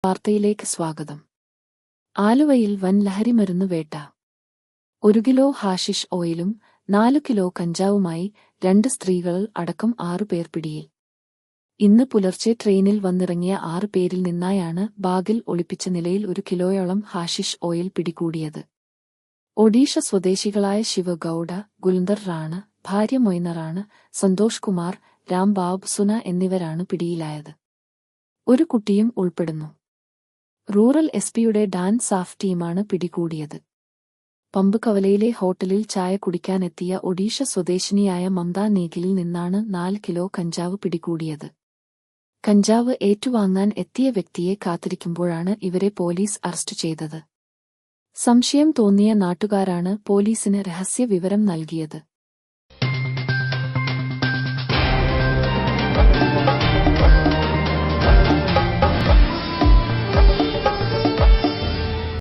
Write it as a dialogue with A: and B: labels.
A: വാർത്തയിലേക്ക് സ്വാഗതം. ആലുവയിൽ വൻ ലഹരിമരുന്ന് വേട്ട. 1 കിലോ ഹാഷിഷ് ഓയിലും 4 കിലോ കഞ്ചാവുമായി 2 സ്ത്രീകൾ അടക്കം 6 പേർ പിടിയിൽ. ഇന്ന് പുലർച്ചെ ട്രെയിനിൽ വന്നിറങ്ങിയ 6 പേരിൽ നിന്നായാണ് ബാഗിൽ ഒളിപ്പിച്ച നിലയിൽ 1 കിലോയോളം ഹാഷിഷ് ഓയിൽ പിടികൂടിയത്. ഒഡീഷ സ്വദേശികളായ ശിവഗൌഡ, ഗുൽന്ദർ റാണ്, ഭാര്യ മൊയ്നറാണ്, സന്തോഷ് കുമാർ, രാംബാബ് സുന എന്നിവരാണ് പിടിയിലായത്. ഒരു കുട്ടിയും ഉൾപ്പെടുന്നു. റൂറൽ എസ്പിയുടെ ഡാൻ സാഫ് ടീമാണ് പിടികൂടിയത്. പമ്പ് കവലയിലെ ഹോട്ടലിൽ ചായ കുടിക്കാനെത്തിയ ഒഡീഷ സ്വദേശിനിയായ മമത നേഗിലിൽ നിന്നാണ് 4 കിലോ കഞ്ചാവ് പിടികൂടിയത്. കഞ്ചാവ് ഏറ്റുവാങ്ങാൻ എത്തിയ വ്യക്തിയെ കാത്തിരിക്കുമ്പോഴാണ് ഇവരെ പോലീസ് അറസ്റ്റ് ചെയ്തത്. സംശയം തോന്നിയ നാട്ടുകാരാണ് പോലീസിന് രഹസ്യ വിവരം നൽകിയത്.